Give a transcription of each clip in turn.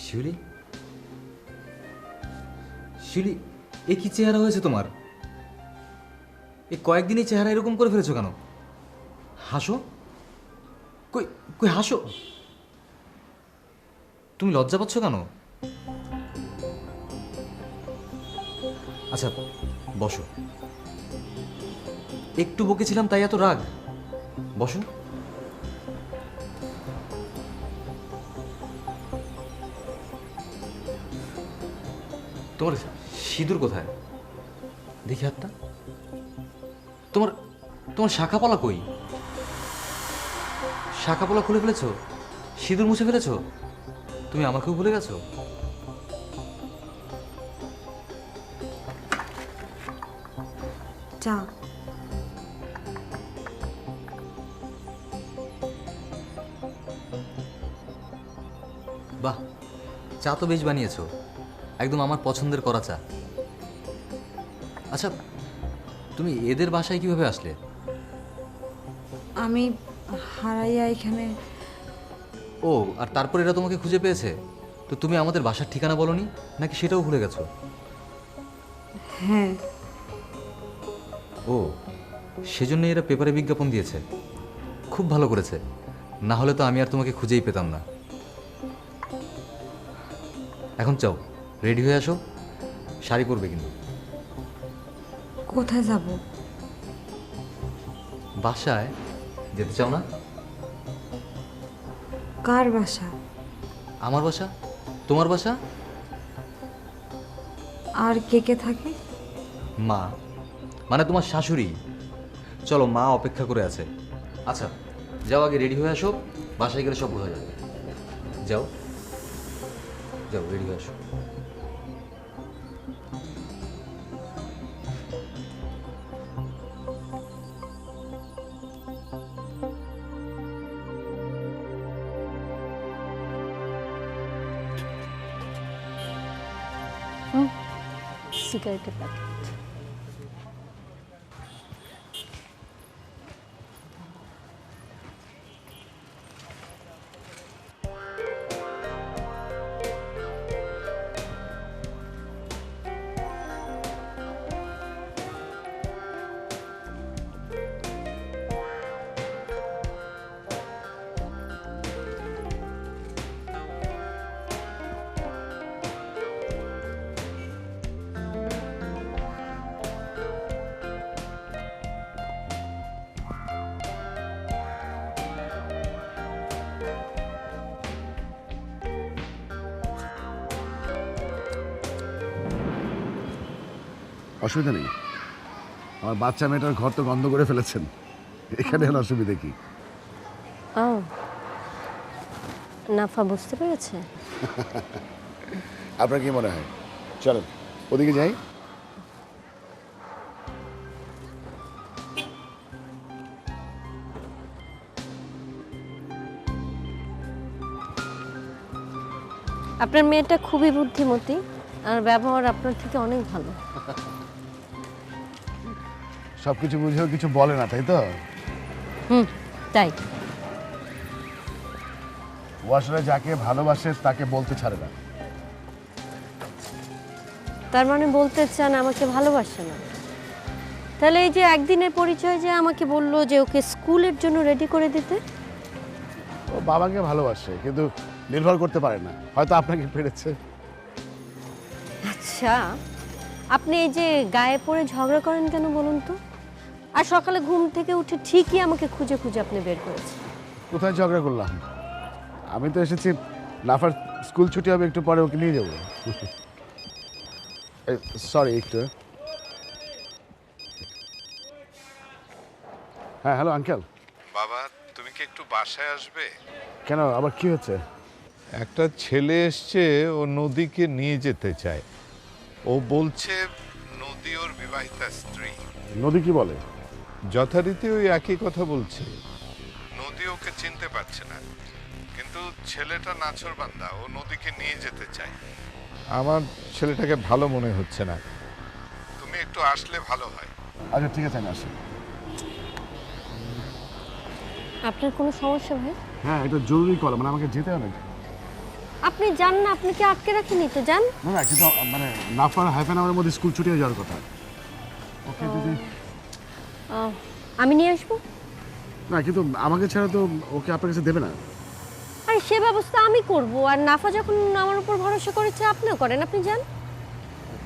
শিউলি, শিউলি, এ কি চেহারা হয়েছে তোমার? এই কয়েকদিনই চেহারা এরকম করে ফেলেছো কেন? হাসো, কই কই হাসো। তুমি লজ্জা পাচ্ছ কেন? আচ্ছা বসো। একটু বকেছিলাম তাই এত রাগ? বসো। তোমার সিঁদুর কোথায়? দেখি হাতটা। তোমার তোমার শাখাপলা কই? শাখাপলা খুলে ফেলেছো? সিঁদুর মুছে ফেলেছো? তুমি আমাকেও ভুলে গেছো? চা। বাহ, চা তো বেশ বানিয়েছো, একদম আমার পছন্দের করা চা। আচ্ছা, তুমি এদের বাসায় কিভাবে আসলে? আমি হারাইয়া এখানে। ও, আর তারপর এরা তোমাকে খুঁজে পেয়েছে? তো তুমি আমাদের বাসার ঠিকানা বলনি, নাকি সেটাও ভুলে গেছো? হ্যাঁ। ও, সেজন্যই এরা পেপারে বিজ্ঞাপন দিয়েছে। খুব ভালো করেছে, না হলে তো আমি আর তোমাকে খুঁজেই পেতাম না। এখন চাও রেডি হয়ে আসো, শাড়ি পরবে কিন্তু। কোথায় যাব? বাসায় যেতে চাও না? কার বাসা? আমার বাসা, তোমার বাসা। আর কে কে থাকে? মা, মানে তোমার শাশুড়ি। চলো, মা অপেক্ষা করে আছে। আচ্ছা যাও, আগে রেডি হয়ে আসো, বাসায় গেলে সব বোঝা যাবে। যাও যাও, রেডি হয়ে আসো। সিগারেটের প্যাকেট। অসুবিধা নেই, আমার বাচ্চা মেয়েটার ঘর তো বন্ধ করে ফেলেছেন, এখানে হলো অসুবিধা কি? ও, নাফা বুঝতে পেরেছে। আপনার কি মনে হয়? চলেন ওদিকে যাই। আপনার মেয়েটা খুবই বুদ্ধিমতী, আর ব্যবহার আপনার থেকে অনেক ভালো। সবকিছু বুঝেও কিছু বলে না, তাই তো? তাই। ও আসলে যাকে ভালোবাসে তাকে বলতে ছাড়ে না। তার মানে বলতে চান আমাকে ভালোবাসে না? তাহলে এই যে একদিনের পরিচয় যে আমাকে বললো যে ওকে স্কুলের জন্য রেডি করে দিতে। ও বাবাকে ভালোবাসে, কিন্তু নির্ভর করতে পারে না, হয়তো আপনাকে পেরেছে। আচ্ছা, আপনি এই যে গায়ে পড়ে ঝগড়া করেন কেন বলুন তো? আর সকালে ঘুম থেকে উঠে ঠিকই আমাকে খুঁজে খুঁজে আপনি বের করেছেন। কোথায় ঝগড়া করলাম? আমি তো এসেছি, নাফার স্কুল ছুটি হবে একটু পরে, ওকে নিয়ে যাবো। সরি, একটু। হ্যাঁ, হ্যালো আঙ্কেল। বাবা, তুমি কি একটু বাসায় আসবে? কেন, আবার কি হচ্ছে? একটা ছেলে এসছে, ও নদীকে নিয়ে যেতে চায়। ও বলছে নদী ওর বিবাহিতা স্ত্রী। নদী কি বলে? যথারীতি ওই একই কথা বলছে। নদী ওকে চিনতে পারছে না, কিন্তু ছেলেটা নাছোড়বান্দা, ও নদীকে নিয়ে যেতে চায়। আমার ছেলেটাকে ভালো মনে হচ্ছে না, তুমি একটু আসলে ভালো হয়। আচ্ছা ঠিক আছে, আমি আসি। আপনার কোনো সমস্যা ভাই? হ্যাঁ, এটা জরুরি কল, মানে আমাকে যেতে হবে। আপনি যান না, আপনি কি আটকে রাখিনি তো, যান। না না, কিন্তু মানে নাফার হাফ অ্যান আওয়ারের মধ্যে স্কুল ছুটি হয়ে যাওয়ার কথা। ওকে যদি আমি নিয়ে আসবো। না, কিন্তু আমাকে ছাড়া তো ওকে আপনার কাছে দেবে না। আরে সে ব্যবস্থা আমি করব, আর নাফা যখন আমার উপর ভরসা করেছে আপনিও করেন, আপনি যান।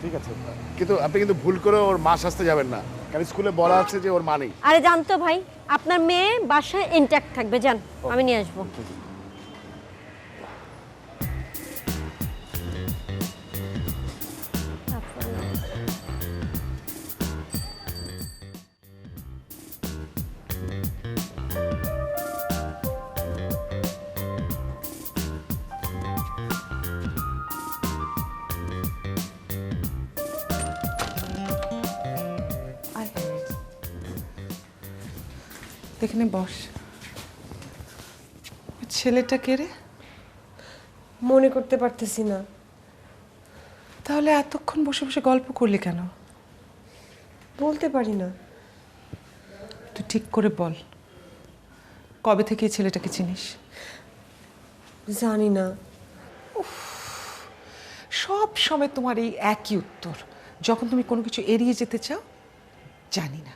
ঠিক আছে, কিন্তু আপনি কিন্তু ভুল করে ওর মা শাস্তে যাবেন না, কারণ স্কুলে বলা আছে যে ওর মা নেই। আরে জানতো ভাই, আপনার মেয়ে বাসায় ইনট্যাক্ট থাকবে, যান, আমি নিয়ে আসবো। আয়। এখানে বস। ওই ছেলেটা কে রে? মনে করতে পারতেছি না। তাহলে এতক্ষণ বসে বসে গল্প করলি কেন? বলতে পারি না। তুই ঠিক করে বল, কবে থেকে এই ছেলেটাকে চিনিস? জানি না। সব সময় তোমার এই একই উত্তর, যখন তুমি কোনো কিছু এড়িয়ে যেতে চাও। জানি না।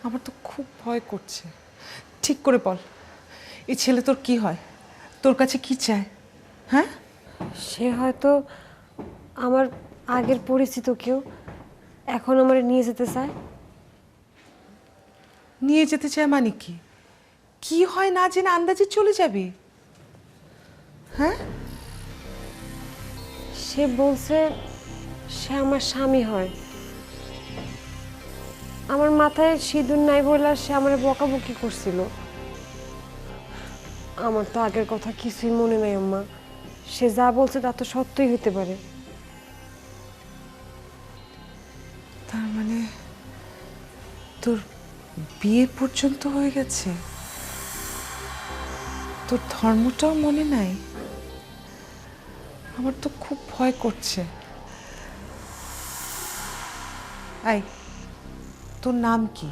আমার তো খুব ভয় করছে। ঠিক করে বল, এই ছেলে তোর কি হয়, তোর কাছে কি চায়? হ্যাঁ, সে হয়তো আমার আগের পরিচিত কেউ, এখন আমার নিয়ে যেতে চায়। নিয়ে যেতে চায় মানে কি? কি হয় না জেনে আন্দাজে চলে যাবে? হ্যাঁ, সে বলছে সে আমার স্বামী হয়। আমার মাথায় সিঁদুর নাই বলে সে আমার বকাবকি করছিল। আমার তো আগের কথা কিছুই মনে নাই আম্মা। সে যা বলছে তা তো সত্যই হতে পারে। তার মানে তোর বিয়ে পর্যন্ত হয়ে গেছে, তোর ধর্মটাও মনে নাই? আমার তো খুব ভয় করছে। আই, তোর নাম কি?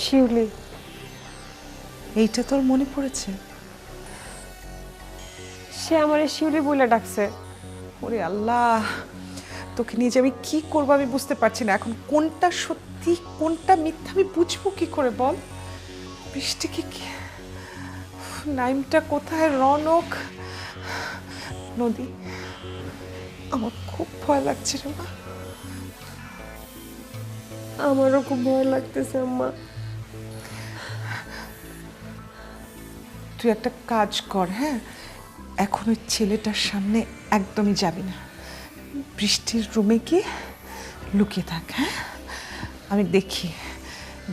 শিউলি। এইটা তোর মনে পড়েছে? সে আমার শিউলি বলে ডাকছে। ওরে আল্লাহ, তোকে নিয়ে যে আমি কি করবো আমি বুঝতে পারছি না। এখন কোনটা সত্যি কোনটা মিথ্যা আমি বুঝবো কি করে বল? বৃষ্টি কি, নাইমটা কোথায়, রনক, নদী? আমার খুব ভয় লাগছে রে মা। আমারও খুব ভয় লাগতেছে আম্মা। তুই একটা কাজ কর, হ্যাঁ, এখন ওই ছেলেটার সামনে একদমই যাবি না। বৃষ্টির রুমে গিয়ে লুকিয়ে থাক, হ্যাঁ? আমি দেখি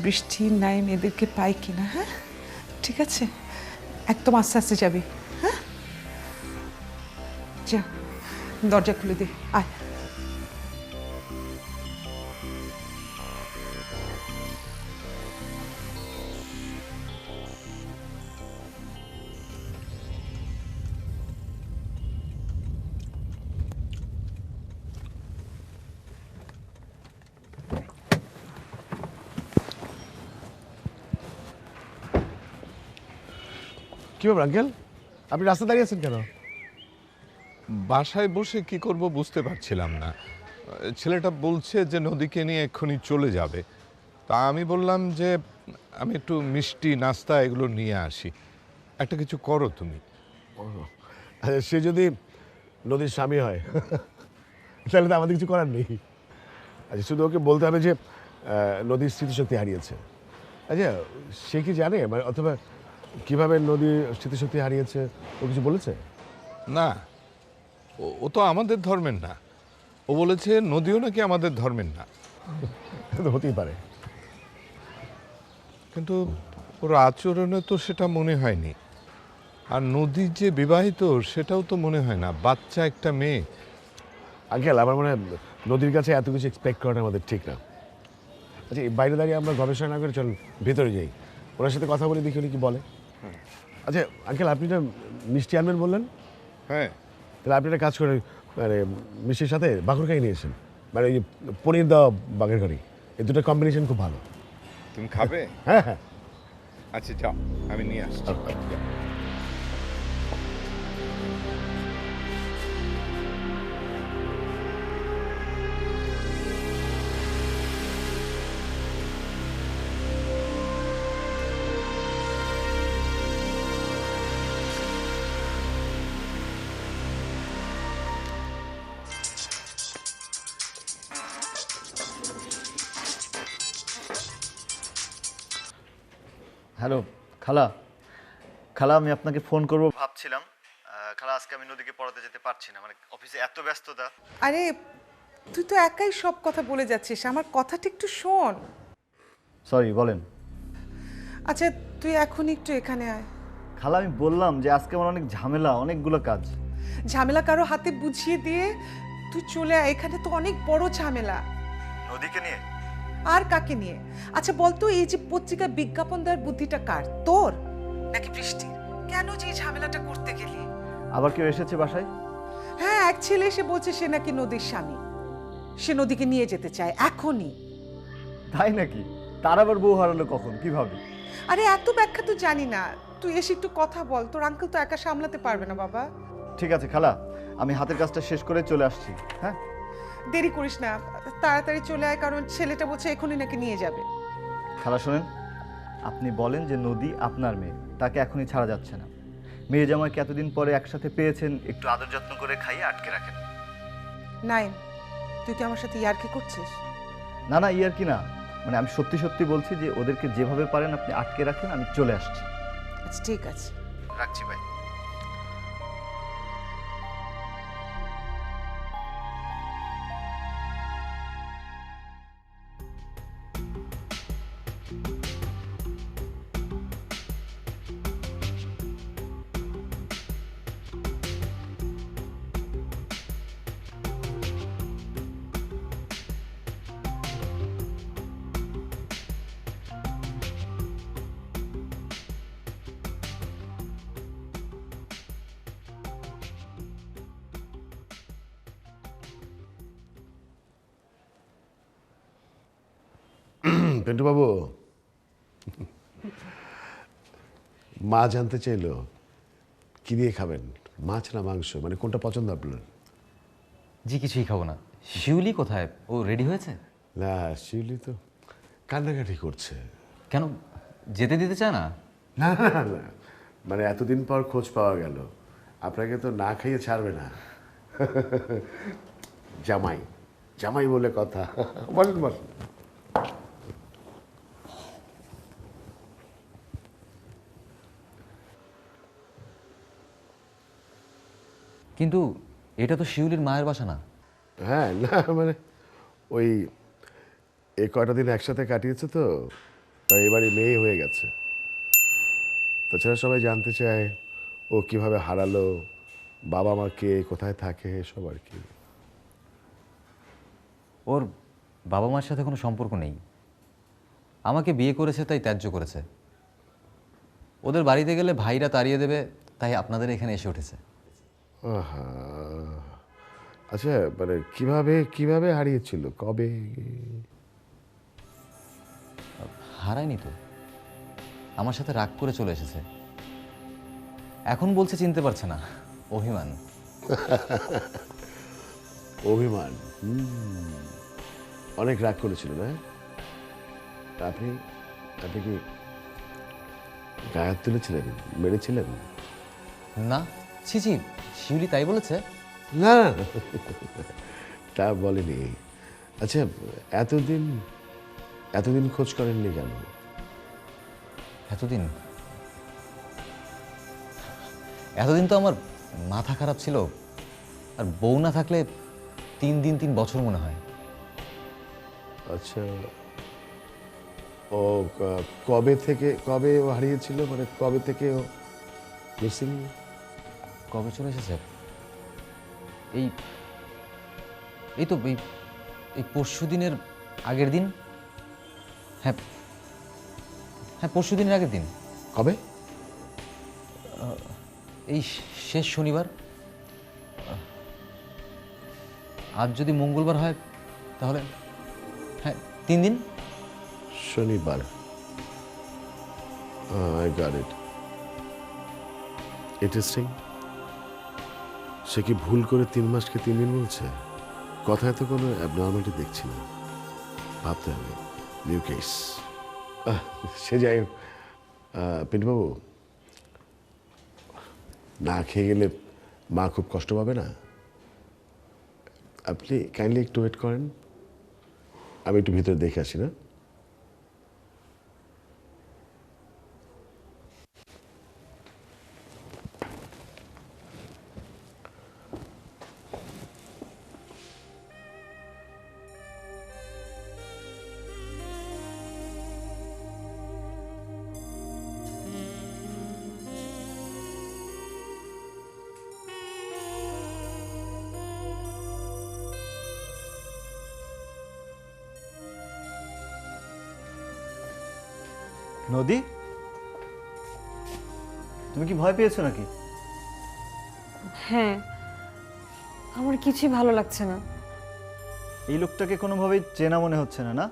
বৃষ্টি নাইম এদেরকে পাই কিনা। হ্যাঁ, ঠিক আছে, একদম আস্তে আস্তে যাবি। হ্যাঁ, যা, দরজা খুলে দে, আয়। কি ব্যাপার আঙ্কেল, আপনি রাস্তা দাঁড়িয়ে আছেন কেন? বাসায় বসে কি করব বুঝতে পারছিলাম না। ছেলেটা বলছে যে নদীকে নিয়ে এক্ষুনি চলে যাবে। তা আমি বললাম যে আমি একটু মিষ্টি নাস্তা এগুলো নিয়ে আসি, একটা কিছু করো তুমি। আচ্ছা, সে যদি নদীর স্বামী হয় তাহলে তো আমাদের কিছু করার নেই। আচ্ছা, শুধু ওকে বলতে হবে যে নদীর স্মৃতিশক্তি হারিয়েছে। আচ্ছা, সে কি জানে, মানে অথবা কিভাবে নদীর স্মৃতিশক্তি হারিয়েছে, ও কিছু বলেছে? না, ও তো আমাদের ধর্মের না। ও বলেছে নদীও নাকি আমাদের ধর্মের না। তো হতেই পারে, কিন্তু ওর আচরণে তো সেটা মনে হয়নি। আর নদী যে বিবাহিত সেটাও তো মনে হয় না, বাচ্চা একটা মেয়ে। আঙ্কেল আমার মনে হয় নদীর কাছে এত কিছু এক্সপেক্ট করাটা আমাদের ঠিক না। আচ্ছা, এই বাইরে দাঁড়িয়ে আমরা গবেষণা না করে চল ভেতরে যাই, ওনার সাথে কথা বলে দেখি উনি কি বলে। আচ্ছা আঙ্কেল, আপনি তো মিষ্টি আনবেন বললেন, হ্যাঁ, তাহলে আপনি একটা কাজ করে মানে মিষ্টির সাথে বাঘরকাই নিয়েছেন, মানে ওই যে পনির দেওয়া বাঘের কারি, এই দুটো কম্বিনেশন খুব ভালো। তুমি খাবে? হ্যাঁ হ্যাঁ। আচ্ছা যাও, আমি নিয়ে আসছি। যাও। হ্যালো খালা, খালা আমি আপনাকে ফোন করব ভাবছিলাম। খালা আজকে আমি নদীকে পড়াতে যেতে পারছি না, মানে অফিসে এত ব্যস্ততা। আরে তুই তো একাই সব কথা বলে যাচ্ছিস, আমার কথাটা একটু শোন। সরি, বলেন। আচ্ছা তুই এখন একটু এখানে আয়। খালা আমি বললাম যে আজকে আমার অনেক ঝামেলা, অনেকগুলো কাজ। ঝামেলা কারো হাতে বুঝিয়ে দিয়ে তুই চলে আয়, এখানে তো অনেক বড় ঝামেলা। নদীকে নিয়ে? আর কাকে নিয়ে? আচ্ছা বলতো, এই যে পত্রিকা বিজ্ঞাপন দেওয়ার বুদ্ধিটা কার, তোর নাকি বৃষ্টির? কেন যে এই ঝামেলাটা করতে গেলি? আবার কেউ এসেছে বাসায়? হ্যাঁ, এক ছেলে এসে বলছে সে নাকি নদীর স্বামী, সে নদীকে নিয়ে যেতে চায় এখনই। তাই নাকি? তার আবার বউ হারালো কখন, কিভাবে? আরে এত ব্যাখ্যা তো জানি না, তুই এসে একটু কথা বল, তোর আঙ্কেল তো একা সামলাতে পারবে না বাবা। ঠিক আছে খালা, আমি হাতের কাজটা শেষ করে চলে আসছি। হ্যাঁ, দেরি করিস না, তাড়াতাড়ি চলে আয়, কারণ ছেলেটা বলছে এখনই নাকি নিয়ে যাবে। খালা শোনেন, আপনি বলেন যে নদী আপনার মেয়ে, তাকে এখনই ছাড়া যাচ্ছে না। মেয়ে জামাইকে এতদিন পরে একসাথে পেয়েছেন, একটু আদর যত্ন করে খাইয়ে আটকে রাখেন। নাইম, তুই কি আমার সাথে ইয়ার্কি করছিস? না না, ইয়ার কি না, মানে আমি সত্যি সত্যি বলছি যে ওদেরকে যেভাবে পারেন আপনি আটকে রাখেন, আমি চলে আসছি। আচ্ছা ঠিক আছে, রাখছি ভাই। পেন্টু বাবু, মা জানতে চাইলো কি দিয়ে খাবেন, মাছ না মাংস, মানে কোনটা পছন্দ আপনার? জি কিছুই খাবো না। শিউলি কোথায়? ও রেডি হয়েছে? না, শিউলি তো কান্নাকাটি করছে। কেন, যেতে দিতে চায় না? না না না না, মানে এতদিন পর খোঁজ পাওয়া গেল, আপনাকে তো না খাইয়ে ছাড়বে না। জামাই জামাই বলে কথা। বলেন বলেন। কিন্তু এটা তো শিউলির মায়ের বাসা না। হ্যাঁ, না মানে ওই এই কয়টা দিন একসাথে কাটিয়েছে তো, তাই এবারে মেয়ে হয়ে গেছে। তাছাড়া সবাই জানতে চায় ও কিভাবে হারালো, বাবা মা কে, কোথায় থাকে, সব আর কি। ওর বাবা মার সাথে কোনো সম্পর্ক নেই। আমাকে বিয়ে করেছে তাই ত্যায্য করেছে। ওদের বাড়িতে গেলে ভাইরা তাড়িয়ে দেবে, তাই আপনাদের এখানে এসে উঠেছে। আহা, আচ্ছা মানে কিভাবে কিভাবে হারিয়েছিল, কবে? হারায়নি তো, আমার সাথে রাগ করে চলে এসেছে। এখন বলছে চিনতে পারছে না। অভিমান। অভিমান? অনেক রাগ করেছিল না? আপনি আপনি কি গায়ে হাত তুলেছিলেন, মেরেছিলেন? না, ছি ছি, শিউলি তাই বলেছে? না, তা বলেনি। আচ্ছা, এতদিন এতদিন খোঁজ করেননি কেন? এতদিন এতদিন তো আমার মাথা খারাপ ছিল, আর বউ না থাকলে 3 দিন 3 বছর মনে হয়। আচ্ছা, ও কবে ও হারিয়েছিল, মানে কবে থেকে ও মিসিং? কবে চলে এসেছে? এই এই তো এই পরশু দিনের আগের দিন। হ্যাঁ হ্যাঁ, পরশু দিনের আগের দিন। কবে? এই শেষ শনিবার। আজ যদি মঙ্গলবার হয় তাহলে হ্যাঁ 3 দিন। শনিবার? I got it. ইন্টারেস্টিং। সে কি ভুল করে 3 মাসকে 3 দিন বলছে? কথায় তো কোনো অ্যাবনর্মালিটি দেখছি না। ভাবতে হবে নিউ কেস। সে যাই হোক, পিন্টুবাবু, না খেয়ে গেলে মা খুব কষ্ট পাবে না? আপনি কাইন্ডলি একটু ওয়েট করেন, আমি একটু ভিতরে দেখে আসি না? নদী, তুমি কি ভয় পেয়েছো নাকি? হ্যাঁ, আমার কিছুই ভালো লাগছে না। এই লোকটাকে কোনোভাবেই চেনা মনে হচ্ছে না, না?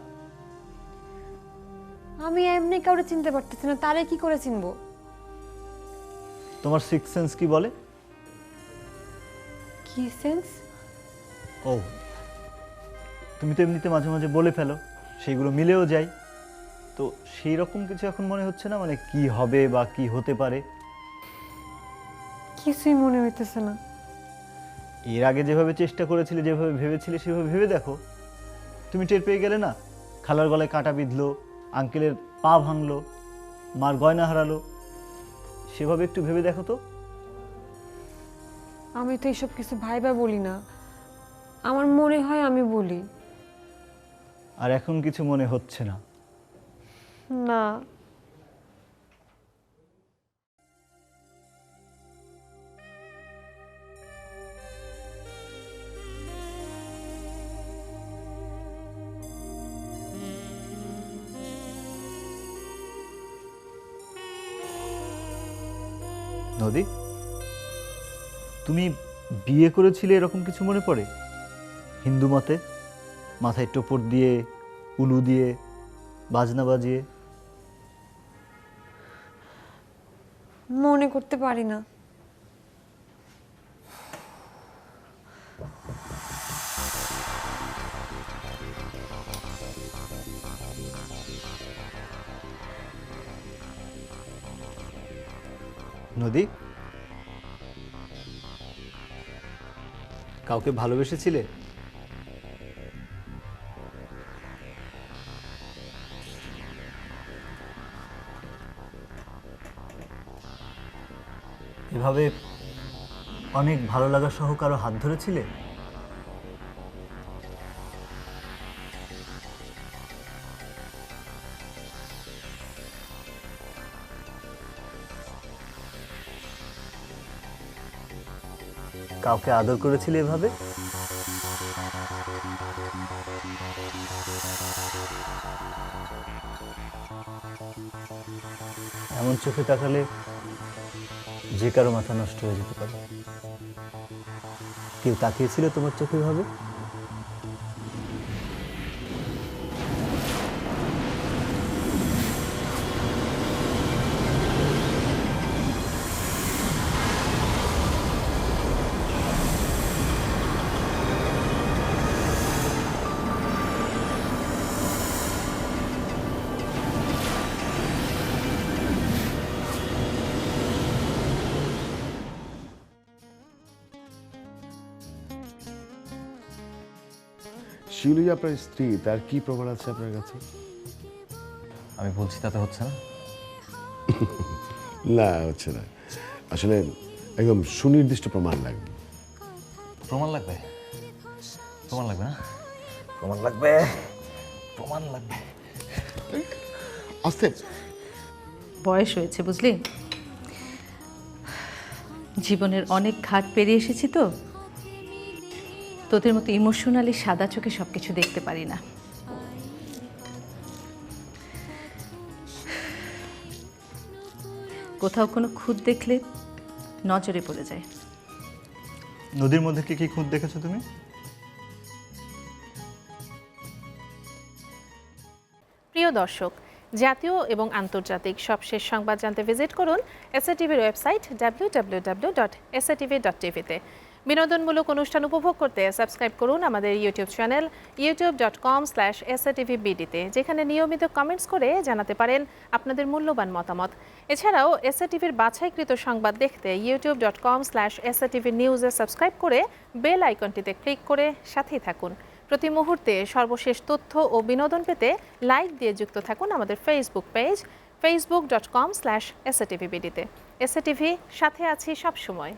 আমি এমনি কাউকে চিনতে পারতেছি না, তারে কি করে চিনবো? তোমার সিক্স সেন্স কি বলে? কি সেন্স? ও, তুমি তো এমনিতে মাঝে মাঝে বলে ফেলো, সেইগুলো মিলেও যায়। তো সেই রকম কিছু এখন মনে হচ্ছে না? মানে কি হবে বা কি হতে পারে? কিছুই মনে হইতেছে না। এর আগে যেভাবে চেষ্টা করেছিলে, যেভাবে ভেবেছিলে, সেভাবে ভেবে দেখো। তুমি টের পেয়ে গেলে না, খালার গলায় কাঁটা বিঁধলো, আঙ্কেলের পা ভাঙলো, মার গয়না হারালো, সেভাবে একটু ভেবে দেখো তো। আমি তো এইসব কিছু ভাইবা বলি না, আমার মনে হয় আমি বলি। আর এখন কিছু মনে হচ্ছে না? না, নদী, তুমি বিয়ে করেছিলে এরকম কিছু মনে পড়ে? হিন্দু মতে মাথায় টোপর দিয়ে, উলু দিয়ে, বাজনা বাজিয়ে? মনে করতে পারি না। নদী, কাউকে ভালোবেসেছিলে? এভাবে অনেক ভালো লাগা সহ কারো হাত ধরেছিলে? কাউকে আদর করেছিলে এভাবে? এমন চোখে তাকালে যে কারো মাথা নষ্ট হয়ে যেতে পারে। কেউ তাকিয়েছিল তোমার চোখে ভাবে? শিউলি আপনার স্ত্রী, তার কি প্রমাণ আছে আপনার কাছে? আমি বলছি তাতে হচ্ছে না। না, হচ্ছে না। আসলে একদম সুনির্দিষ্ট প্রমাণ লাগবে। প্রমাণ লাগবে? প্রমাণ লাগবে না? প্রমাণ লাগবে, প্রমাণ লাগবে। আস্তে। বয়স হয়েছে বুঝলি, জীবনের অনেক ঘাট পেরিয়ে এসেছি তো, তোদের মতো ইমোশনালি সাদা চোখে সব কিছু দেখতে পারি না। কোথাও কোনো খুঁত দেখলে নজরে পড়ে যায়। নদীর মধ্যে কি কি খুঁত দেখেছো তুমি? প্রিয় দর্শক, জাতীয় এবং আন্তর্জাতিক সবশেষ সংবাদ জানতে ভিজিট করুন এসএটিভির ওয়েবসাইট www.satv.tv-তে। বিনোদনমূলক অনুষ্ঠান উপভোগ করতে সাবস্ক্রাইব করুন আমাদের ইউটিউব চ্যানেল youtube.com/satvbd-তে, যেখানে নিয়মিত কমেন্টস করে জানাতে পারেন আপনাদের মূল্যবান মতামত। এছাড়াও এসএটিভির বাছাইকৃত সংবাদ দেখতে youtube.com/satvnews-এ সাবস্ক্রাইব করে বেল আইকনটিতে ক্লিক করে সাথেই থাকুন। প্রতি মুহূর্তে সর্বশেষ তথ্য ও বিনোদন পেতে লাইক দিয়ে যুক্ত থাকুন আমাদের ফেসবুক পেজ facebook.com/satvbd-তে। এসএটিভি সাথে আছি সবসময়।